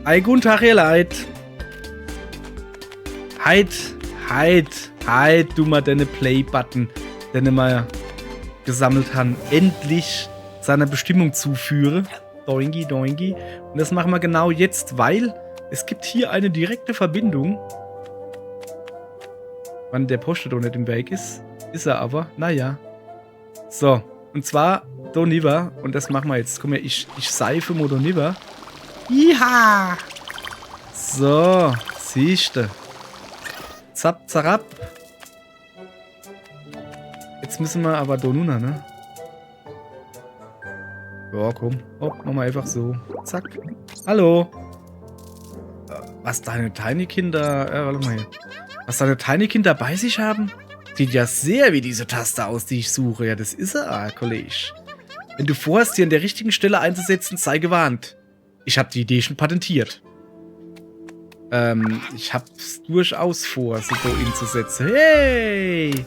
Ei, guten Tag, ihr Leid. Heit, du mal deine Play-Button, den ich mal gesammelt haben, endlich seiner Bestimmung zuführe. Doingi, doingi. Und das machen wir genau jetzt, weil es gibt hier eine direkte Verbindung. Wann der Poste doch nicht im Weg ist. Ist er aber, naja. So, und zwar Doniver. Und das machen wir jetzt. Guck mal, ich seife mal Doniver. Iha! So, siehste. Zap, zarab. Jetzt müssen wir aber Donuna, ne? Ja, komm. Oh, machen wir einfach so. Zack. Hallo. Was deine Tiny-Kinder... warte mal hier. Was deine Tiny-Kinder bei sich haben? Sieht ja sehr wie diese Taste aus, die ich suche. Ja, das ist er, Kollege. Wenn du vorhast, sie an der richtigen Stelle einzusetzen, sei gewarnt. Ich habe die Idee schon patentiert. Ich hab's durchaus vor, sie so einzusetzen. Hey!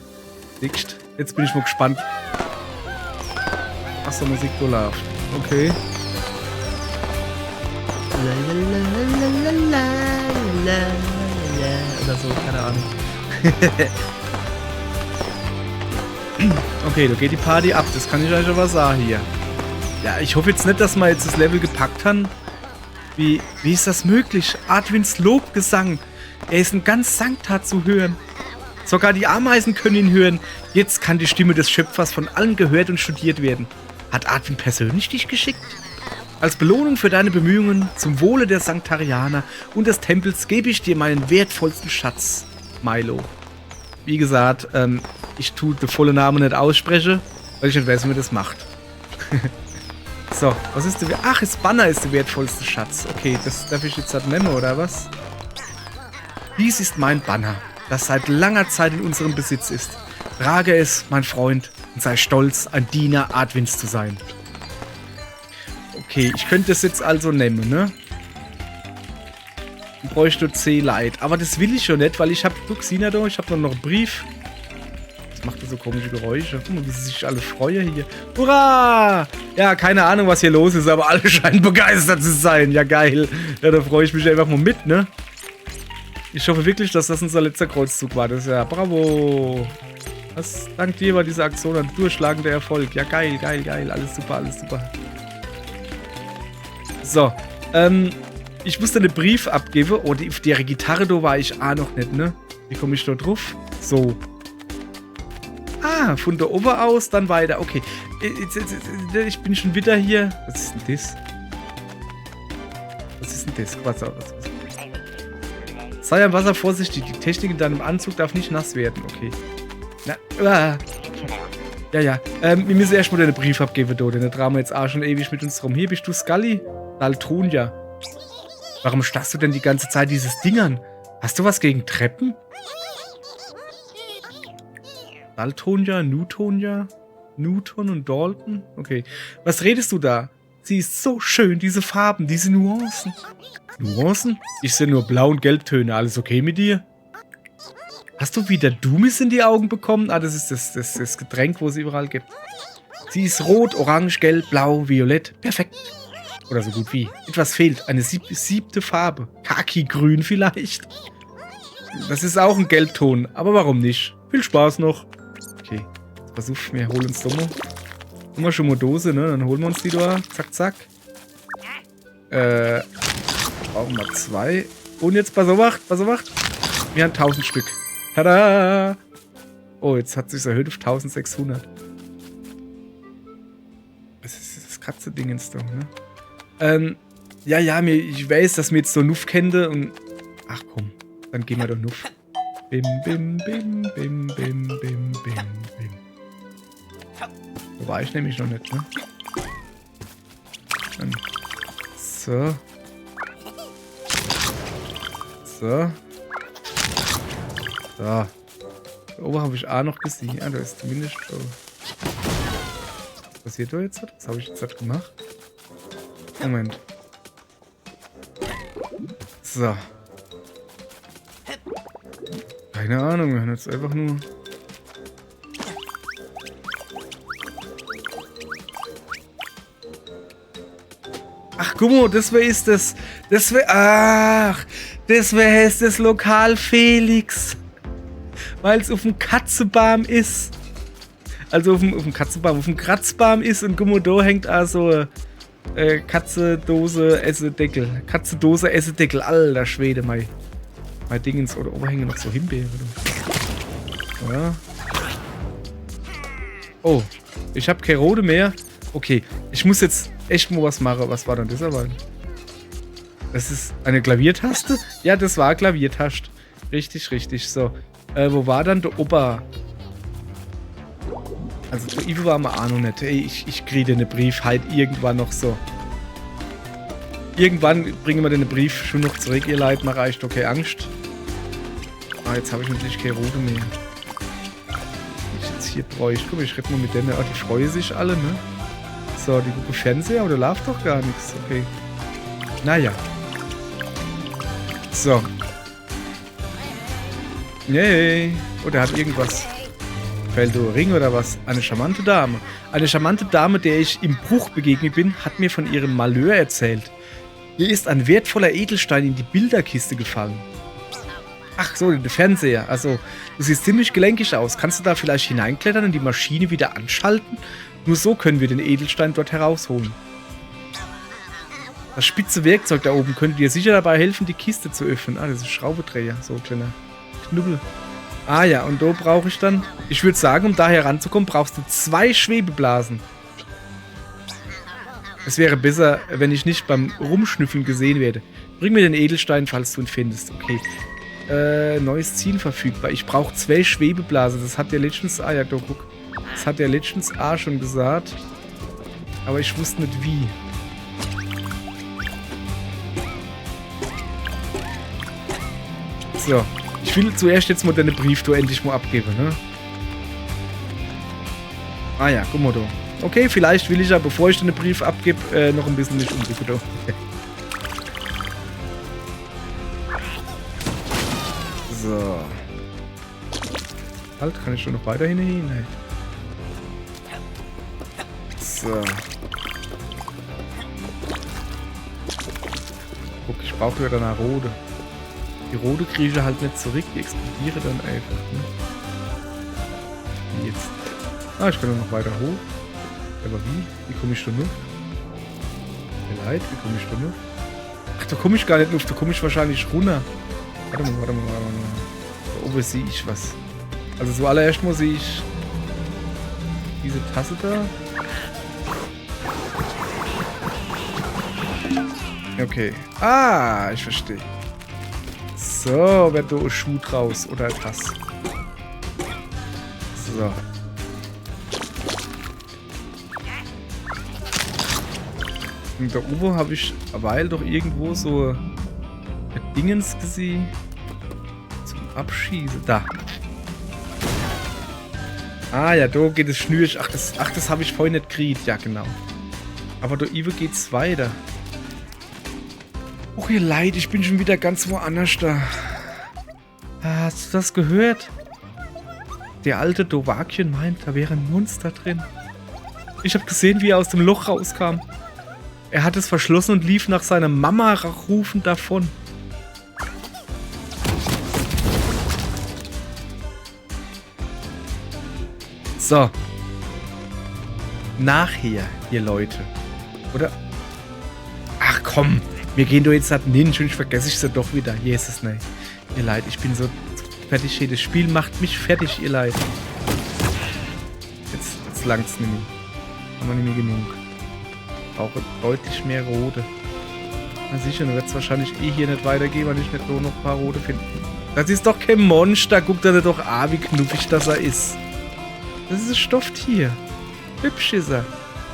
Siehst, jetzt bin ich mal gespannt. Was so Musik da läuft. Okay. Oder so, keine Ahnung. Okay, da geht die Party ab. Das kann ich euch aber sagen hier. Ja, ich hoffe jetzt nicht, dass wir jetzt das Level gepackt haben. Wie ist das möglich? Artwins Lobgesang. Er ist ein ganz Sankta zu hören. Sogar die Ameisen können ihn hören. Jetzt kann die Stimme des Schöpfers von allen gehört und studiert werden. Hat Artwin persönlich dich geschickt? Als Belohnung für deine Bemühungen zum Wohle der Sanktarianer und des Tempels gebe ich dir meinen wertvollsten Schatz, Milo. Wie gesagt, ich tue den vollen Namen nicht aussprechen, weil ich nicht weiß, wie man das macht. So, was ist der... Ach, das Banner ist der wertvollste Schatz. Okay, das darf ich jetzt halt nennen, oder was? Dies ist mein Banner, das seit langer Zeit in unserem Besitz ist. Trage es, mein Freund, und sei stolz, ein Diener Artwins zu sein. Okay, ich könnte das jetzt also nehmen, ne? Ich bräuchte C-Light. Aber das will ich schon nicht, weil ich habe... Guck, Sina da, ich habe noch einen Brief. Was macht das so komische Geräusche? Guck mal, wie sie sich alle freuen hier. Hurra! Ja, keine Ahnung, was hier los ist, aber alle scheinen begeistert zu sein. Ja, geil. Ja, da freue ich mich einfach mal mit, ne? Ich hoffe wirklich, dass das unser letzter Kreuzzug war. Das ist ja... Bravo! Was? Dank dir war diese Aktion ein durchschlagender Erfolg. Ja, geil, geil, geil. Alles super, alles super. So, ich musste einen Brief abgeben. Oh, die Gitarre da war ich noch nicht, ne? Wie komme ich da drauf? So. Ah, von da oben aus, dann weiter. Okay. Ich bin schon wieder hier. Was ist denn das? Was ist denn das? Wasser. Sei am Wasser vorsichtig. Die Technik in deinem Anzug darf nicht nass werden. Okay. Na, ja. Wir müssen erstmal den Brief abgeben, da. Den tragen wir jetzt auch schon ewig mit uns rum. Hier bist du Scully? Daltonia. Warum starrst du denn die ganze Zeit dieses Ding an? Hast du was gegen Treppen? Daltonia, Newtonia? Newton und Dalton? Okay. Was redest du da? Sie ist so schön, diese Farben, diese Nuancen. Nuancen? Ich sehe nur Blau- und Gelbtöne. Alles okay mit dir? Hast du wieder Dumis in die Augen bekommen? Ah, das ist das Getränk, wo es überall gibt. Sie ist rot, orange, gelb, blau, violett. Perfekt. Oder so gut wie. Etwas fehlt. Eine siebte Farbe. Khaki-grün vielleicht. Das ist auch ein Gelbton. Aber warum nicht? Viel Spaß noch. Okay. Versuch, wir holen uns doch mal. Haben wir schon mal Dose, ne? Dann holen wir uns die da. Zack, zack. Brauchen wir 2. Und jetzt, pass auf, wir haben 1000 Stück. Tada! Oh, jetzt hat sich erhöht auf 1600. Was ist das Katze-Dingens da, ne? Ja, ich weiß, dass mir jetzt so Nuff kennt und... Ach komm, dann gehen wir doch Nuff. Bim, bim, bim, bim, bim, bim, bim, bim. Da war ich nämlich noch nicht, ne? Dann. So. So. So. Da oben habe ich auch noch gesehen. Ah, da ist zumindest... Oh. Was passiert da jetzt? Was habe ich jetzt gemacht? Moment. So. Keine Ahnung, wir haben jetzt einfach nur... Ach, guck mal, das wäre ist das. Das wäre. Ach, das wäre das Lokal Felix. Weil es auf dem Katzenbaum ist. Also auf dem Katzenbaum, auf dem Kratzbaum ist und guck mal, da hängt also Katzendose Essedeckel. Katzendose Essedeckel, alter Schwede, mein Dingens. Oder oberhängen noch so Himbeere. Ja. Oh, ich habe keine Rode mehr. Okay, ich muss jetzt echt mal was machen. Was war denn das aber? Das ist eine Klaviertaste? Ja, das war Klaviertaste. Richtig, richtig. So. Wo war dann der Opa? Also, der Ivo war mal auch noch nicht. Ey, ich kriege den Brief halt irgendwann noch so. Irgendwann bringen wir den Brief schon noch zurück, ihr Leid. Macht euch doch keine Angst. Ah, jetzt habe ich natürlich keine Rode mehr. Die ich jetzt hier bräuchte. Guck mal, ich rede mal mit denen. Ah, die freuen sich alle, ne? So, die gucken Fernseher, aber da läuft doch gar nichts. Okay. Naja. So. Yay. Oh, der hat irgendwas. Ring oder was? Eine charmante Dame. Eine charmante Dame, der ich im Bruch begegnet bin, hat mir von ihrem Malheur erzählt. Ihr ist ein wertvoller Edelstein in die Bilderkiste gefallen. Ach so, der Fernseher. Also, du siehst ziemlich gelenkig aus. Kannst du da vielleicht hineinklettern und die Maschine wieder anschalten? Nur so können wir den Edelstein dort herausholen. Das spitze Werkzeug da oben könnte dir sicher dabei helfen, die Kiste zu öffnen. Ah, das ist ein Schraubendreher. So ein kleiner Knubbel. Ah ja, und da brauche ich dann... Ich würde sagen, um da heranzukommen, brauchst du 2 Schwebeblasen. Es wäre besser, wenn ich nicht beim Rumschnüffeln gesehen werde. Bring mir den Edelstein, falls du ihn findest. Okay. Neues Ziel verfügbar. Ich brauche 2 Schwebeblasen. Das hat der letztens... Ah ja, da guck. Das hat der letztens schon gesagt. Aber ich wusste nicht wie. So. Ich will zuerst jetzt mal deine Brief endlich mal abgeben, ne? Ah ja, guck mal da. Okay, vielleicht will ich ja, bevor ich den Brief abgebe, noch ein bisschen mich umgucken. Okay. So. Halt, kann ich schon noch weiter hin? Nee. So. Guck, ich brauche ja dann eine Rode. Die Rode kriege ich halt nicht zurück, die explodiere dann einfach. Ne? Wie jetzt? Ah, ich kann noch weiter hoch. Aber wie? Wie komme ich da noch? Leid, wie komme ich da noch? Ach, da komme ich gar nicht noch, da komme ich wahrscheinlich runter. Warte mal. Da oben sehe ich was. Also zuallererst mal sehe ich diese Tasse da. Okay. Ah, ich verstehe. So, wird da ein Schuh draus oder ein Tass. So. Und da oben habe ich weil doch irgendwo so ein Dingens gesehen zum Abschießen. Da. Ah ja, da geht es schnürig. Ach, das habe ich vorhin nicht gekriegt. Ja, genau. Aber da Ivo geht's weiter. Oh, ihr Leid, ich bin schon wieder ganz woanders da. Hast du das gehört? Der alte Dovakien meint, da wäre ein Monster drin. Ich habe gesehen, wie er aus dem Loch rauskam. Er hat es verschlossen und lief nach seiner Mama rufend davon. So. Nachher, ihr Leute. Oder? Ach komm. Wir gehen doch jetzt halt Ninja und ich vergesse ich sie doch wieder. Jesus, nein. Ihr Leid, ich bin so fertig hier. Das Spiel macht mich fertig, ihr Leid. Jetzt langt's nicht mehr. Haben wir nicht mehr genug. Ich brauche deutlich mehr Rote. Na sicher, dann wird es wahrscheinlich hier nicht weitergehen, weil ich nicht nur noch ein paar Rote finde. Das ist doch kein Monster. Guckt er doch an, wie knuffig das er ist. Das ist ein Stofftier. Hübsch ist er.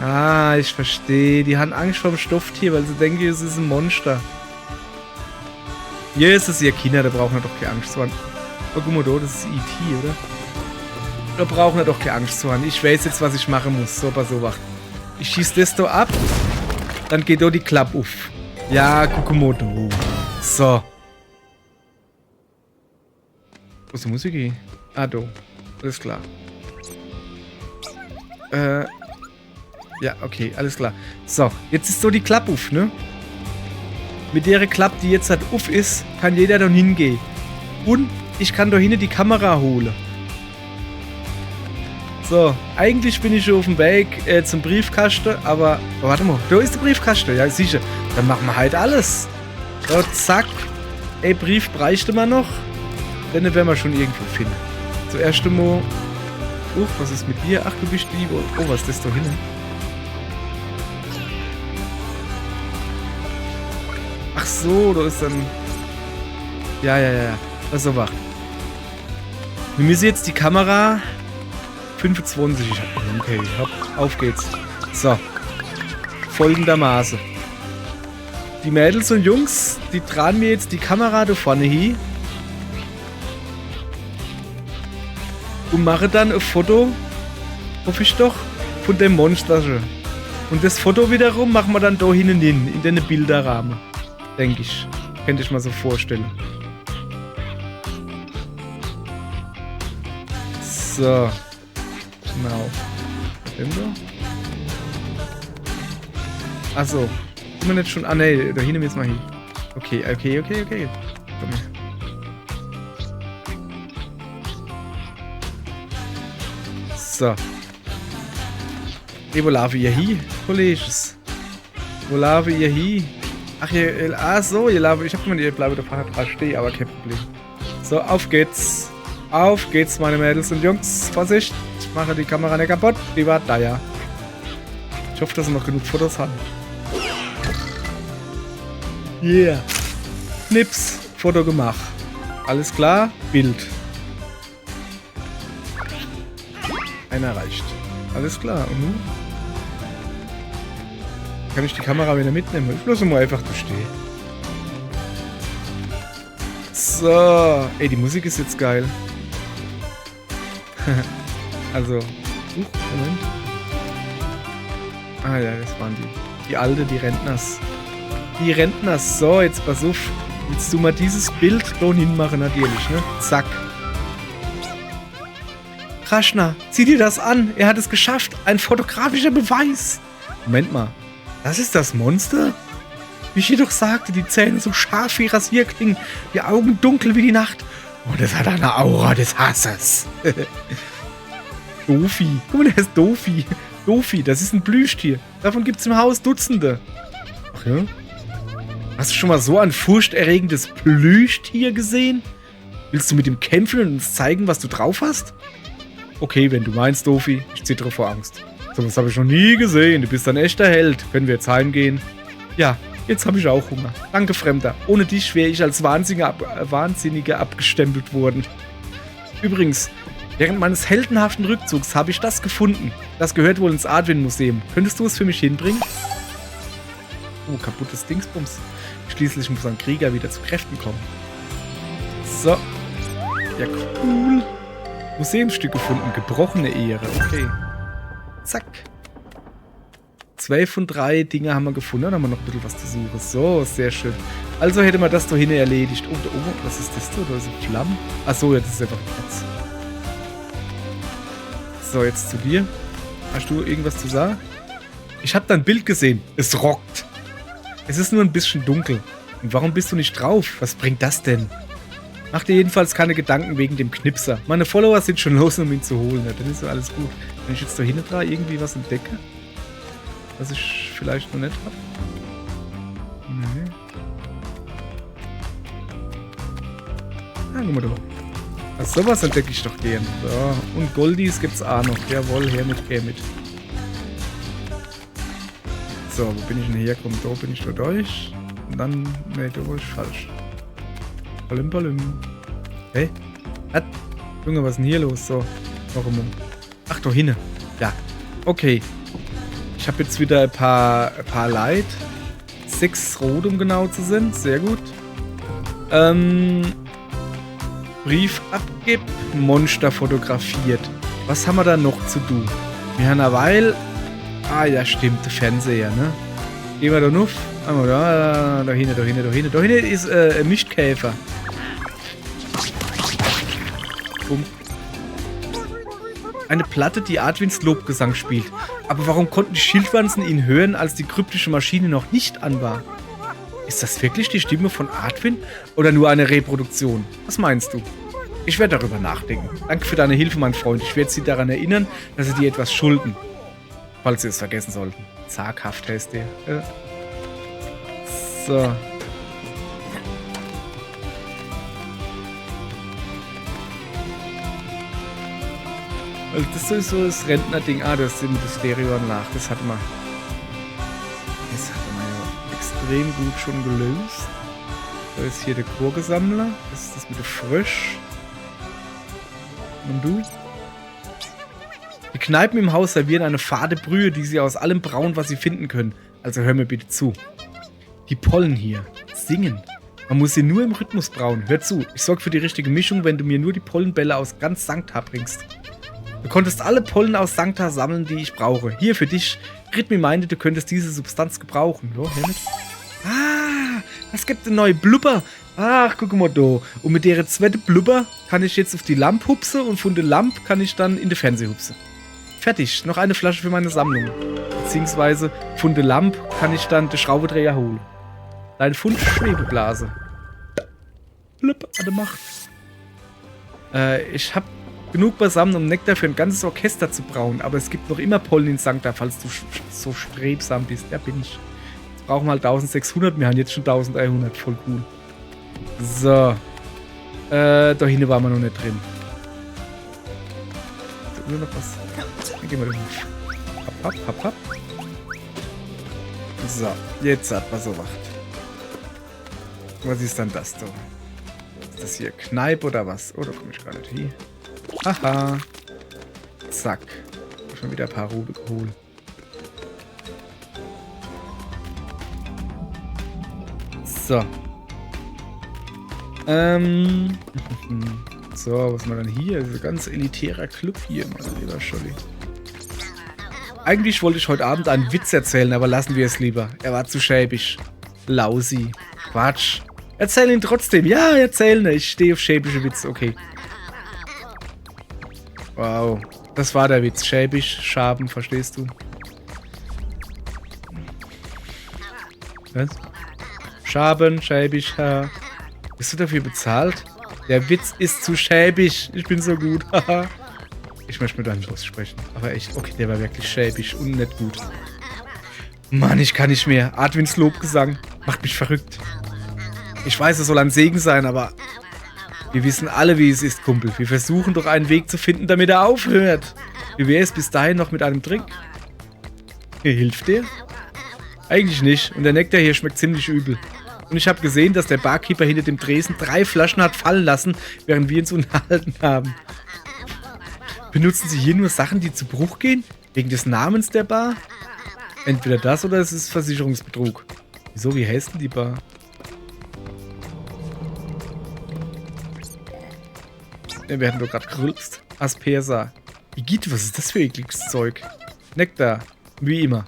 Ah, ich verstehe. Die haben Angst vor dem Stofftier, weil sie denken, es ist ein Monster. Jesus, ihr Kinder, da brauchen wir doch keine Angst zu haben. Oh, guck mal da, das ist E.T., oder? Da brauchen wir doch keine Angst zu haben. Ich weiß jetzt, was ich machen muss. So, pass auf. Ich schieße das da ab. Dann geht da die Klappe auf. Ja, guck mal da. So. Wo ist die Musik? Ah, da. Alles klar. Ja, okay, alles klar. So, jetzt ist so die Klappe auf, ne? Mit der Klappe, die jetzt halt auf ist, kann jeder da hingehen. Und ich kann da hinten die Kamera holen. So, eigentlich bin ich schon auf dem Weg zum Briefkasten, aber... Oh, warte mal, da ist der Briefkasten. Ja, sicher. Dann machen wir halt alles. So, zack. Ey, Brief bräuchte man noch. Den werden wir schon irgendwo finden. Zuerst einmal... was ist mit dir? Ach, du bist lieb. Oh, was ist das da hinten? Ach so, da ist dann... Ja. Also, wach. Wir müssen jetzt die Kamera... 25. Okay, hopp, auf geht's. So. Folgendermaßen. Die Mädels und Jungs, die tragen mir jetzt die Kamera da vorne hin. Und mache dann ein Foto, hoffe ich doch, von dem Monsterchen. Und das Foto wiederum machen wir dann da hinten hin, in den Bilderrahmen. Denke ich. Könnte ich mal so vorstellen. So. Genau. Achso. Sind wir nicht schon... Ah, ne, da hinten jetzt mal hin. Okay. Komm her. So. Wo laufe ihr hin, Kolleges? Wo laufe ihr hin? Ach, ihr laufe... Ich hab gemeint, ihr bleibt da stehen, aber kein Problem. So, auf geht's. Auf geht's, meine Mädels und Jungs. Vorsicht, ich mache die Kamera nicht kaputt. Die war da, ja. Ich hoffe, dass wir noch genug Fotos haben. Yeah. Knips, Foto gemacht. Alles klar, Bild. Einer reicht. Alles klar. Und nun? Kann ich die Kamera wieder mitnehmen? Ich lasse mal einfach da stehen. So. Ey, die Musik ist jetzt geil. Also. Moment. Ah ja, das waren die. Die alte, die Rentners. Die Rentners. So, jetzt pass auf. Willst du mal dieses Bild da hinmachen, natürlich, ne? Zack. Krashna, zieh dir das an. Er hat es geschafft. Ein fotografischer Beweis. Moment mal. Das ist das Monster? Wie ich jedoch sagte, die Zähne so scharf wie Rasierklingen, die Augen dunkel wie die Nacht. Und es hat eine Aura des Hasses. Dofi. Guck mal, der ist Dofi. Dofi, das ist ein Plüschtier. Davon gibt es im Haus Dutzende. Ach ja? Hast du schon mal so ein furchterregendes Plüschtier gesehen? Willst du mit ihm kämpfen und uns zeigen, was du drauf hast? Okay, wenn du meinst, Dofi. Ich zittere vor Angst. So was habe ich noch nie gesehen. Du bist ein echter Held. Können wir jetzt heimgehen? Ja. Jetzt habe ich auch Hunger. Danke, Fremder. Ohne dich wäre ich als Wahnsinniger abgestempelt worden. Übrigens, während meines heldenhaften Rückzugs habe ich das gefunden. Das gehört wohl ins Advent-Museum. Könntest du es für mich hinbringen? Oh, kaputtes Dingsbums. Schließlich muss ein Krieger wieder zu Kräften kommen. So. Ja, cool. Museumsstück gefunden. Gebrochene Ehre. Okay. Zack. 2 von 3 Dinge haben wir gefunden. Dann haben wir noch ein bisschen was zu suchen. So, sehr schön. Also hätte man das da hinten erledigt. Oh, da oben, was ist das da? Da ist ein Flammen. Achso, jetzt ist einfach ein Platz. So, jetzt zu dir. Hast du irgendwas zu sagen? Ich habe da ein Bild gesehen. Es rockt. Es ist nur ein bisschen dunkel. Und warum bist du nicht drauf? Was bringt das denn? Mach dir jedenfalls keine Gedanken wegen dem Knipser. Meine Follower sind schon los, um ihn zu holen. Ja, dann ist so alles gut. Wenn ich jetzt da hinten dran irgendwie was entdecke, was ich vielleicht noch nicht habe. Nee. Ah, guck mal da. Also sowas entdecke ich doch gern. So. Und Goldies gibt's auch noch. Jawohl, her mit. So, wo bin ich denn hergekommen? Da bin ich da durch. Und dann... Ne, da war ich falsch. Palim. Hey? Was? Junge, was ist denn hier los? So, warum? Ach, da hinten. Ja. Okay. Ich habe jetzt wieder ein paar Light. 6 rot, um genau zu sein. Sehr gut. Brief abgibt. Monster fotografiert. Was haben wir da noch zu tun? Wir haben eine Weile... Ah, ja, stimmt. Der Fernseher, ne? Gehen wir da noch. Da hinten ist ein Mischkäfer. Eine Platte, die Advins Lobgesang spielt. Aber warum konnten die Schildwanzen ihn hören, als die kryptische Maschine noch nicht an war? Ist das wirklich die Stimme von Artwin oder nur eine Reproduktion? Was meinst du? Ich werde darüber nachdenken. Danke für deine Hilfe, mein Freund. Ich werde sie daran erinnern, dass sie dir etwas schulden. Falls sie es vergessen sollten. Zaghaft heißt der. So. Also das ist so das Rentner-Ding. Ah, das sind das Stereoanlage. Das hatten wir. Das hatten wir ja extrem gut schon gelöst. Da ist hier der Chorgesammler. Das ist das mit der Frösch. Und du? Die Kneipen im Haus servieren eine fade Brühe, die sie aus allem brauen, was sie finden können. Also hör mir bitte zu. Die Pollen hier singen. Man muss sie nur im Rhythmus brauen. Hör zu, ich sorge für die richtige Mischung, wenn du mir nur die Pollenbälle aus ganz Sancta bringst. Du konntest alle Pollen aus Sancta sammeln, die ich brauche. Hier für dich. Ritmi meinte, du könntest diese Substanz gebrauchen. So, hiermit. Ah, es gibt eine neue Blubber. Ach, guck mal da. Und mit der zweiten Blubber kann ich jetzt auf die Lampe hupsen und von der Lampe kann ich dann in den Fernseher hupsen. Fertig. Noch eine Flasche für meine Sammlung. Beziehungsweise von der Lampe kann ich dann den Schraubendreher holen. Dein Fund Schwebeblase. Blub, hatte Macht. Ich hab genug beisammen, um Nektar für ein ganzes Orchester zu brauen, aber es gibt noch immer Pollen in Sancta, falls du so strebsam bist. Ja, bin ich. Jetzt brauchen wir halt 1600, wir haben jetzt schon 1300. Voll cool. So. Da hinten waren wir noch nicht drin. Nur noch was. Dann gehen wir da hoch. Hopp, hopp, hopp. So, jetzt hat man so wacht. Was ist dann das da? Ist das hier Kneipe oder was? Oh, da komme ich gar nicht hin. Haha. Zack. Schon wieder ein paar Rube geholt. So. So, was haben wir dann hier? Das ist ein ganz elitärer Club hier, mein lieber Scholli. Eigentlich wollte ich heute Abend einen Witz erzählen, aber lassen wir es lieber. Er war zu schäbig. Lausi. Quatsch. Erzähl ihn trotzdem. Ja, erzähl ihn. Ich stehe auf schäbische Witze. Okay. Wow. Das war der Witz. Schäbisch, Schaben, verstehst du? Was? Schaben, schäbisch, ha. Bist du dafür bezahlt? Der Witz ist zu schäbig. Ich bin so gut. Haha. Ich möchte mit deinem Boss sprechen. Aber echt, okay, der war wirklich schäbig und nicht gut. Mann, ich kann nicht mehr. Artwins Lobgesang macht mich verrückt. Ich weiß, es soll ein Segen sein, aber wir wissen alle, wie es ist, Kumpel. Wir versuchen doch einen Weg zu finden, damit er aufhört. Wie wäre es bis dahin noch mit einem Drink? Hilft der? Eigentlich nicht. Und der Nektar hier schmeckt ziemlich übel. Und ich habe gesehen, dass der Barkeeper hinter dem Tresen 3 Flaschen hat fallen lassen, während wir uns unterhalten haben. Benutzen Sie hier nur Sachen, die zu Bruch gehen? Wegen des Namens der Bar? Entweder das oder es ist Versicherungsbetrug. Wieso, wie heißt denn die Bar? Wir werden doch gerade gerülpst. Aspersa. Igitt, was ist das für ekliges Zeug? Nektar. Wie immer.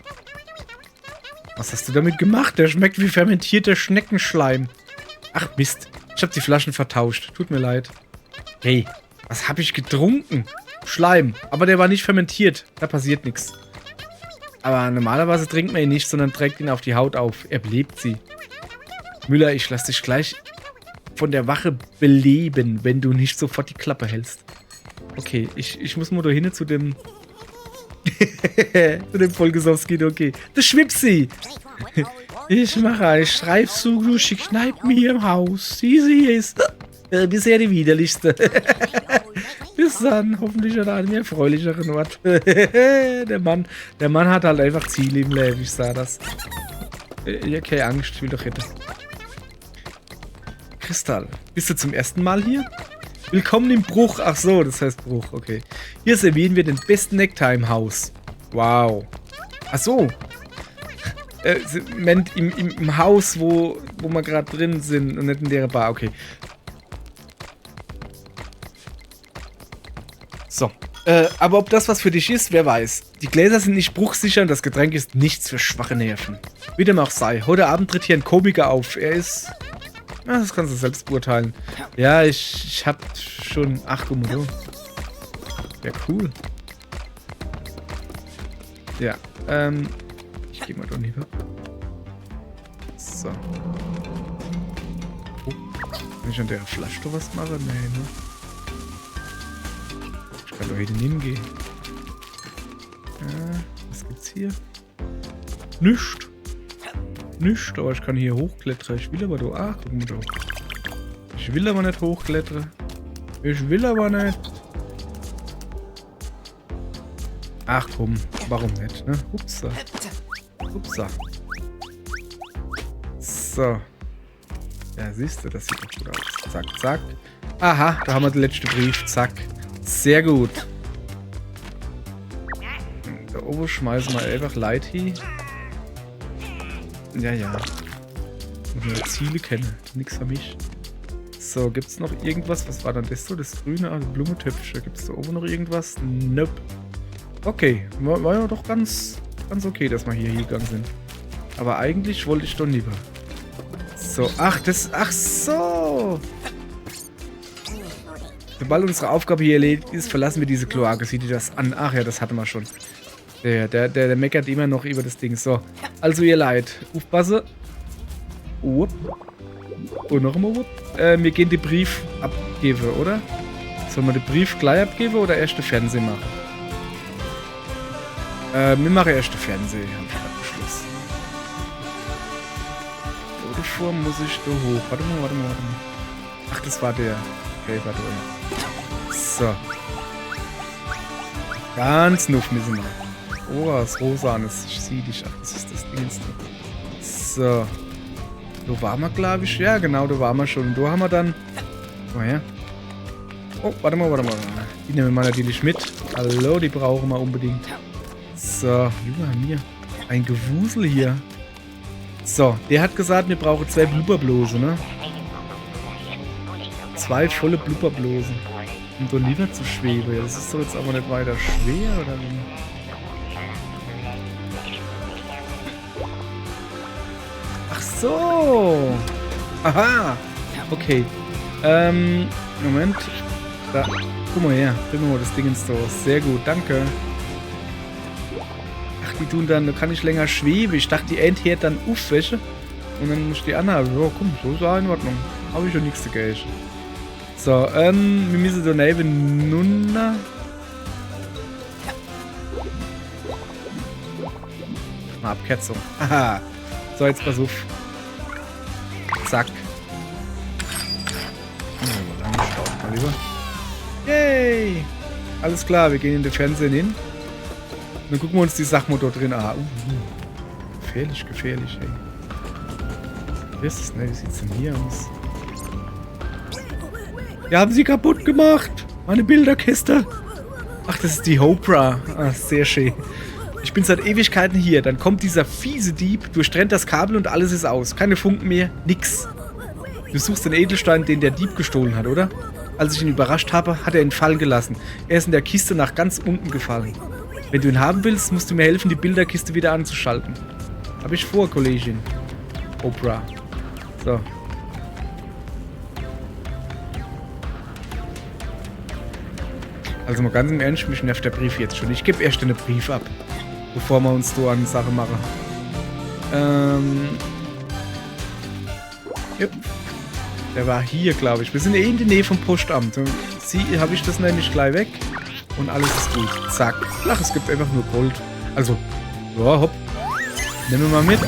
Was hast du damit gemacht? Der schmeckt wie fermentierter Schneckenschleim. Ach Mist. Ich habe die Flaschen vertauscht. Tut mir leid. Hey, was habe ich getrunken? Schleim. Aber der war nicht fermentiert. Da passiert nichts. Aber normalerweise trinkt man ihn nicht, sondern trägt ihn auf die Haut auf. Er belebt sie. Müller, ich lass dich gleich von der Wache beleben, wenn du nicht sofort die Klappe hältst. Okay, ich muss mal da hin zu dem zu dem Vollgesowski, okay. Das Schwipsi! Ich mache einen Streifzug durch die Kneipen hier im Haus. Sie ist bisher die widerlichste. Bis dann, hoffentlich an einem erfreulicheren Ort. Der Mann hat halt einfach Ziele im Leben, ich sah das. Ja, keine Angst, ich will doch hätte. Kristall, bist du zum ersten Mal hier? Willkommen im Bruch. Ach so, das heißt Bruch, okay. Hier servieren wir den besten Nektar im Haus. Wow. Ach so. Im Haus, wo wir gerade drin sind und nicht in der Bar, okay. So. Aber ob das was für dich ist, wer weiß. Die Gläser sind nicht bruchsicher und das Getränk ist nichts für schwache Nerven. Wie dem auch sei. Heute Abend tritt hier ein Komiker auf. Er ist... Ja, das kannst du selbst beurteilen. Ja, ich hab schon... Ach, guck mal. Ja, cool. Ja, ich gehe mal doch lieber. So. Oh, kann ich an der Flasche doch was machen? Nee, ne? Ich kann doch hier hingehen. Was gibt's hier? Nichts. Nichts, aber ich kann hier hochklettern. Ich will aber doch. Ach, guck mal doch. Ich will aber nicht hochklettern. Ich will aber nicht. Ach komm, warum nicht, ne? Upsa. Upsa. So. Ja, siehst du, das sieht doch gut aus. Zack, zack. Aha, da haben wir den letzten Brief. Zack. Sehr gut. Da oben schmeißen wir einfach Light hin. Ja, ja. Muss man Ziele kennen. Nix für mich. So, gibt's noch irgendwas? Was war dann das so? Das grüne, also Blumentöpfchen. Gibt's da oben noch irgendwas? Nope. Okay. War ja doch ganz okay, dass wir hier hingegangen sind. Aber eigentlich wollte ich doch lieber. So, ach so. Sobald unsere Aufgabe hier erledigt ist, verlassen wir diese Kloake. Sieh dir das an. Ach ja, das hatten wir schon. Der meckert immer noch über das Ding. So, also ihr Leid. Aufpasse. Und noch einmal. Wir gehen den Brief abgeben, oder? Sollen wir den Brief gleich abgeben oder erst den Fernsehen machen? Wir machen erst den Fernsehen, habe ich gerade beschlossen. Oder vor muss ich da hoch. Warte mal. Ach, das war der. Okay, warte mal. So. Ganz nuff müssen wir. Oh, was Rosanes. Ich sehe dich. Ach, das ist das Ding. So. Da waren wir, glaube ich. Ja, genau, da waren wir schon. Und da haben wir dann... Oh, ja. Oh, warte mal. Die nehmen wir natürlich mit. Hallo, die brauchen wir unbedingt. So, Junge, mir. Ein Gewusel hier. So, der hat gesagt, wir brauchen 2 Blubberblose, ne? 2 volle Blubberblosen. Um da lieber zu schweben. Das ist doch jetzt aber nicht weiter schwer, oder wie? Ach so. Aha. Okay. Moment. Da. Guck mal her. Bringen wir mal das Ding ins Tor. Sehr gut, danke. Ach, die tun dann, da kann ich länger schweben. Ich dachte, die Ent hört dann aufwäsche. Und dann muss die anhaben. Ja, komm, so ist ja in Ordnung. Habe ich schon nichts dagegen. So, wir müssen da neben Nunna. Mal Abkürzung. Haha. So, jetzt pass auf. Zack. Mal lieber. Yay! Alles klar, wir gehen in den Fernsehen hin. Dann gucken wir uns die Sachen dort drin an. Gefährlich, ey. Wie ist das, ne? Wie sieht's denn hier aus? Wir haben sie kaputt gemacht. Meine Bilderkiste. Ach, das ist die Hopra. Ah, sehr schön. Ich bin seit Ewigkeiten hier. Dann kommt dieser fiese Dieb, durchtrennt das Kabel und alles ist aus. Keine Funken mehr, nix. Du suchst den Edelstein, den der Dieb gestohlen hat, oder? Als ich ihn überrascht habe, hat er ihn fallen gelassen. Er ist in der Kiste nach ganz unten gefallen. Wenn du ihn haben willst, musst du mir helfen, die Bilderkiste wieder anzuschalten. Hab ich vor, Kollegin. Oprah. So. Also mal ganz im Ernst, mich nervt der Brief jetzt schon. Ich gebe erst einen Brief ab, bevor wir uns so an Sache machen. Yep. Der war hier, glaube ich. Wir sind in der Nähe vom Postamt. Habe ich das nämlich gleich weg. Und alles ist gut. Zack. Ach, es gibt einfach nur Gold. Also, ja, hopp. Nehmen wir mal mit.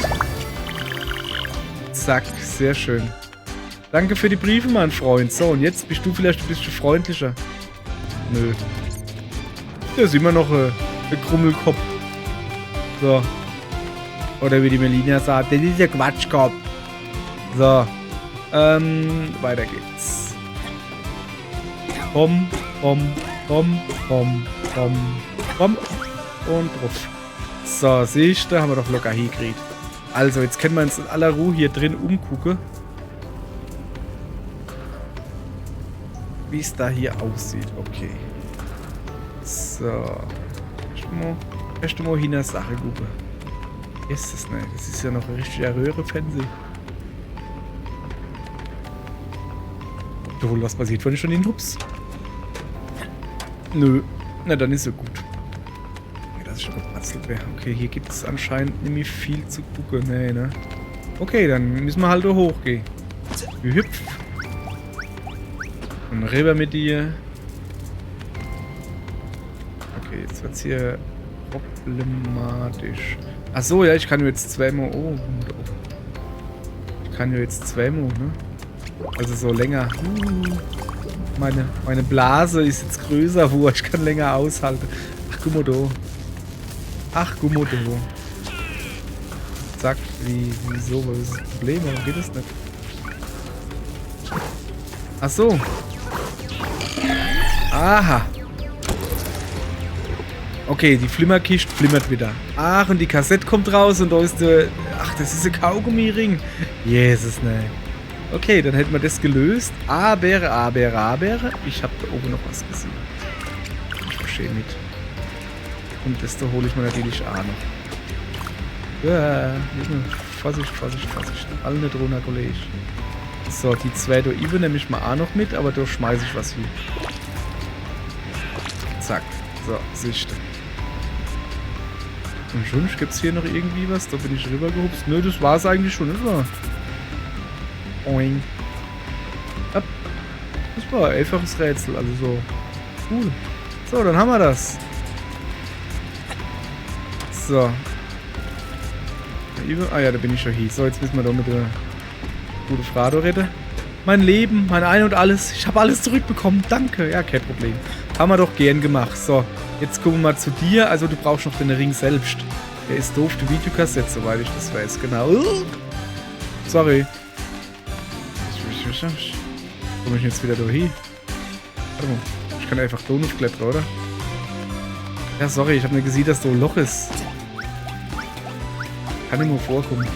Zack, sehr schön. Danke für die Briefe, mein Freund. So, und jetzt bist du vielleicht ein bisschen freundlicher. Nö. Der ist immer noch ein Krummelkopf. So. Oder wie die Melina sagt, das ist der Quatschkopf. So. Weiter geht's. Bom. Und drauf. So, siehst du, haben wir doch locker hingekriegt. Also, jetzt können wir uns in aller Ruhe hier drin umgucken. Wie es da hier aussieht. Okay. So. Erst mal hin eine Sache gucken. Ist das nicht? Das ist ja noch ein richtiger Röhre-Fernsehen. Du, was passiert, wenn ich schon den Hups? Nö. Na, dann ist so gut. Das ist schon gepatzelt wäre. Okay, hier gibt es anscheinend nämlich viel zu gucken. Nee, ne? Okay, dann müssen wir halt da hochgehen. Hüpf. Und rüber mit dir. Okay, jetzt wird's hier problematisch. Achso, ja, ich kann jetzt zweimal. Oh, ich kann ja jetzt zweimal, ne? Also so länger. Meine Blase ist jetzt größer, wo ich kann länger aushalten. Ach, guck mal da. Ach, guck mal da. Zack, wieso? Was ist das Problem? Warum geht das nicht? Ach so. Aha. Okay, die Flimmerkiste flimmert wieder. Ach, und die Kassette kommt raus und da ist der... Ach, das ist ein Kaugummi-Ring. Jesus, ne. Okay, dann hätten wir das gelöst. Aber, ich habe da oben noch was gesehen. Ich verstehe nicht. Und das da hole ich mir natürlich auch noch. Ja, Vorsicht. Alle nicht runter, Kollege. So, die zwei da eben nehme ich mal auch noch mit, aber da schmeiße ich was hier. Zack. So, siehst du. Und schon gibt es hier noch irgendwie was. Da bin ich rübergehupst. Nö, das war es eigentlich schon, nicht wahr? Oing. Ab. Das war ein einfaches Rätsel, also so. Cool. So, dann haben wir das. So. Ah ja, da bin ich schon hier. So, jetzt müssen wir da mit der gute Frado reden. Mein Leben, mein Ein und alles. Ich habe alles zurückbekommen. Danke. Ja, kein Problem. Haben wir doch gern gemacht. So, jetzt kommen wir mal zu dir. Also, du brauchst noch den Ring selbst. Der ist doof, die Videokassette, soweit ich das weiß. Genau. Sorry. Komme ich jetzt wieder da hin? Warte mal. Ich kann einfach da klettern, oder? Ja, sorry, ich habe nicht gesehen, dass da ein Loch ist. Kann immer vorkommen.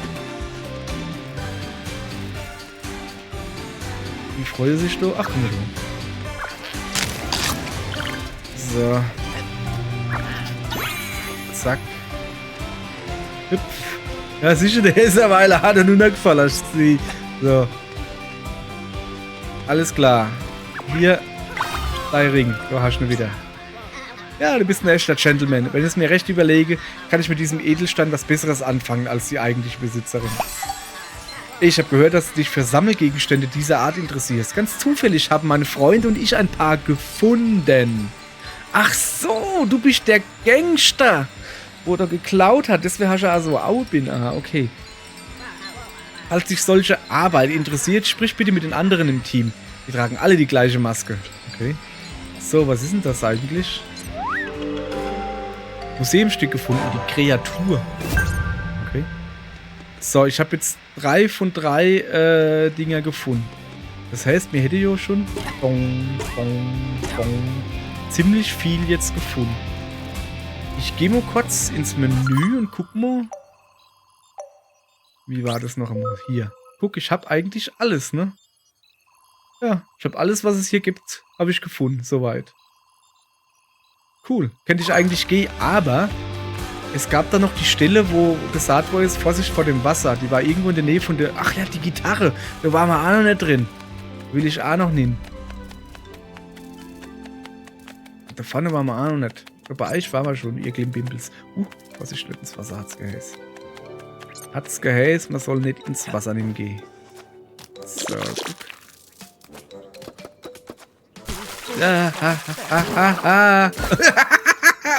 Wie freut er sich da? Ach, komm mal da. So. Zack. Hüpf. Ja, sicher, der ist eine Weile hat er nur noch gefallen. So. Alles klar. Hier, dein Ring. Da hast du ihn wieder. Ja, du bist ein echter Gentleman. Wenn ich es mir recht überlege, kann ich mit diesem Edelstein was Besseres anfangen als die eigentliche Besitzerin. Ich habe gehört, dass du dich für Sammelgegenstände dieser Art interessierst. Ganz zufällig haben meine Freunde und ich ein paar gefunden. Ach so, du bist der Gangster, wo er geklaut hat. Deswegen hast du also auch bin. Aha, okay. Falls dich solche Arbeit interessiert, sprich bitte mit den anderen im Team. Die tragen alle die gleiche Maske. Okay. So, was ist denn das eigentlich? Museumsstück gefunden, die Kreatur. Okay. So, ich habe jetzt 3 von 3 Dinger gefunden. Das heißt, mir hätte ja schon ziemlich viel jetzt gefunden. Ich gehe mal kurz ins Menü und guck mal. Wie war das noch einmal? Hier. Guck, ich habe eigentlich alles, ne? Ja, ich habe alles, was es hier gibt, habe ich gefunden, soweit. Cool. Könnte ich eigentlich gehen, aber es gab da noch die Stelle, wo gesagt wurde, Vorsicht vor dem Wasser. Die war irgendwo in der Nähe von der... Ach ja, die Gitarre. Da waren wir auch noch nicht drin. Will ich auch noch nehmen. Da vorne waren wir auch noch nicht. Bei euch waren wir schon, ihr Glimbimbels. Vorsicht, nicht ins Wasser hat's geheiß. Hat's geheiß, man soll nicht ins Wasser nehmen gehen. So, guck. Ja,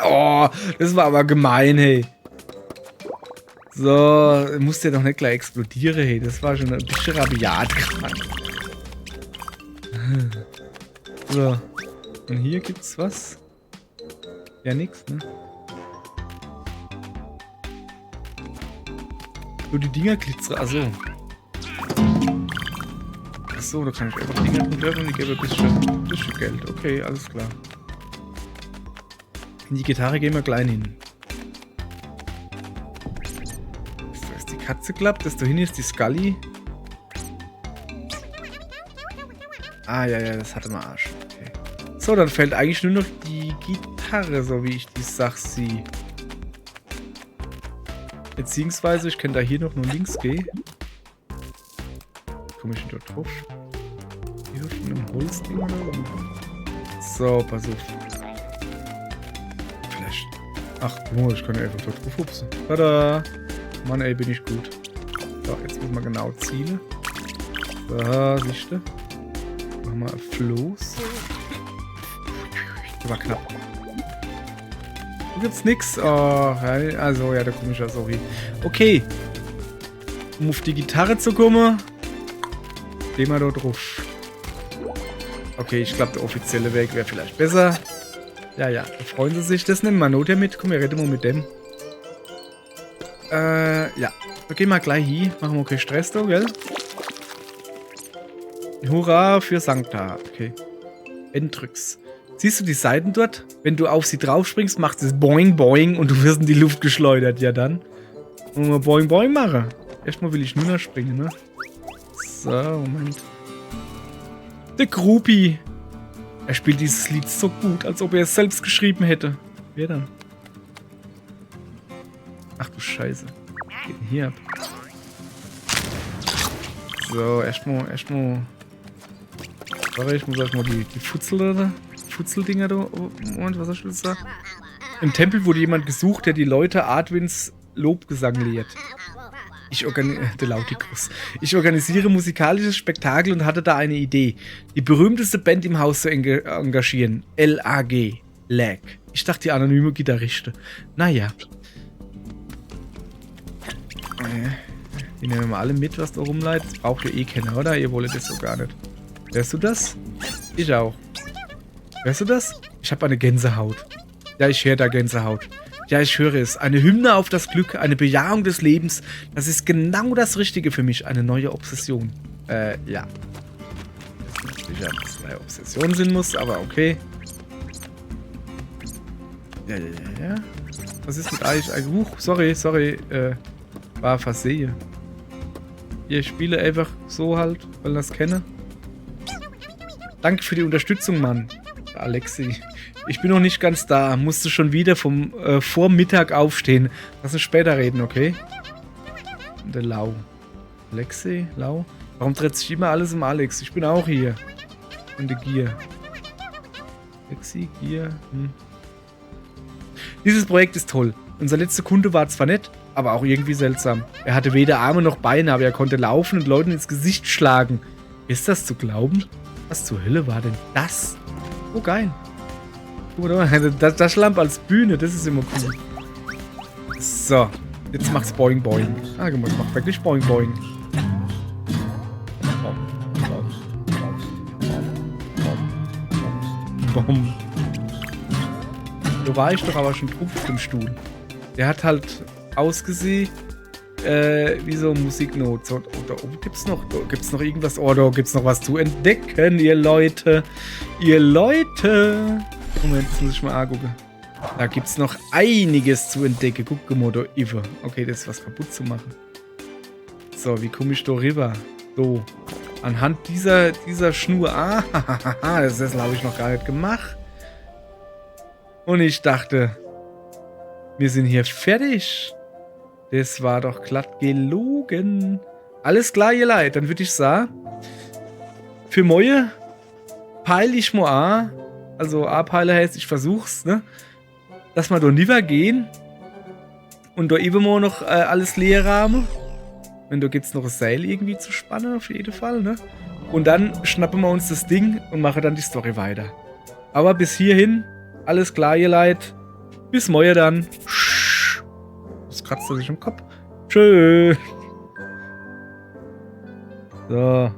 oh, das war aber gemein, hey. So, musste ja doch nicht gleich explodieren, hey. Das war schon ein bisschen rabiat gerade. So. Und hier gibt's was? Ja, nix, ne? So, die Dinger glitzern. Achso. Achso, da kann ich einfach Dinger drin werfen und ich gebe ein bisschen Geld. Okay, alles klar. In die Gitarre gehen wir klein hin. Da ist die Katze klappt, das da hinten ist die Scully. Ah, ja, das hatte man Arsch. Okay. So, dann fällt eigentlich nur noch die Gitarre, so wie ich die Sache sehe. Beziehungsweise, ich kann da hier noch nur links gehen. Komme ich denn dort drauf? Hier von einem Holzding oder so? So, pass auf. Vielleicht. Ach, guck mal, ich kann ja einfach dort drauf hupsen. Tada! Mann, ey, bin ich gut. So, jetzt muss man genau zielen. So, siehst du? Machen wir ein Floß. Das war knapp. Hier gibt's nix. Oh, also, ja, da komme ich ja, sorry. Okay. Um auf die Gitarre zu kommen, gehen wir da drauf. Okay, ich glaube, der offizielle Weg wäre vielleicht besser. Ja, da freuen sie sich. Das nehmen wir Not mit. Komm, wir reden mal mit dem. Ja. Da gehen wir gleich hin. Machen wir keinen Stress da, gell? Hurra für Sancta. Okay. Endrücks. Siehst du die Seiten dort? Wenn du auf sie drauf springst, macht es boing boing und du wirst in die Luft geschleudert. Ja dann. Und wir boing boing machen. Erstmal will ich nur noch springen, ne? So, Moment. Der Groupie. Er spielt dieses Lied so gut, als ob er es selbst geschrieben hätte. Wer dann? Ach du Scheiße. Was geht denn hier ab? So, erstmal. Sorry, ich muss erstmal die Futzeldinger da. Moment, was hast du jetzt da? Im Tempel wurde jemand gesucht, der die Leute Artwins Lobgesang lehrt. Ich organisiere musikalisches Spektakel und hatte da eine Idee. Die berühmteste Band im Haus zu engagieren. LAG. Lag. Ich dachte, die anonyme Gitarriste. Naja. Die nehmen wir alle mit, was da rumleitet. Das braucht ihr eh keiner, oder? Ihr wollt das so gar nicht. Hörst du das? Ich auch. Hörst du das? Ich habe eine Gänsehaut. Ja, ich höre da Gänsehaut. Ja, ich höre es. Eine Hymne auf das Glück, eine Bejahung des Lebens. Das ist genau das Richtige für mich. Eine neue Obsession. Ja. Sicher, dass es eine Obsession sein muss, aber okay. Ja. Was ist mit euch? Sorry. War Versehe. Ich spiele einfach so halt, weil ich das kenne. Danke für die Unterstützung, Mann. Alexi. Ich bin noch nicht ganz da. Musste schon wieder vor Mittag aufstehen. Lass uns später reden, okay? Der Lau. Alexi? Lau? Warum dreht sich immer alles um Alex? Ich bin auch hier. Und der Gier. Alexi, Gier. Dieses Projekt ist toll. Unser letzter Kunde war zwar nett, aber auch irgendwie seltsam. Er hatte weder Arme noch Beine, aber er konnte laufen und Leuten ins Gesicht schlagen. Ist das zu glauben? Was zur Hölle war denn das? Oh, geil. Das Schlamp als Bühne, das ist immer cool. So, jetzt macht's Boing Boing. Ah, guck mal, macht wirklich Boing Boing. Bom. Da war ich doch aber schon drauf auf dem Stuhl. Der hat halt ausgesehen wie so Musiknote. Und da oben gibt's noch irgendwas. Oh, da gibt's noch was zu entdecken, ihr Leute. Moment, das muss ich mal angucken. Da gibt's noch einiges zu entdecken. Guck mal, da Iver. Okay, das ist was kaputt zu machen. So, wie komme ich da rüber? So. Anhand dieser Schnur. Ah, das habe ich noch gar nicht gemacht. Und ich dachte, wir sind hier fertig. Das war doch glatt gelogen. Alles klar, ihr Leid. Dann würde ich sagen, für Moje peile ich mal an. Also A-Peile heißt, ich versuch's, ne? Dass wir da lieber gehen. Und da eben mal noch alles leer haben. Und da gibt's noch ein Seil irgendwie zu spannen, auf jeden Fall, ne? Und dann schnappen wir uns das Ding und machen dann die Story weiter. Aber bis hierhin, alles klar, ihr Leid. Bis morgen dann. Das kratzt er sich im Kopf. Tschö. So.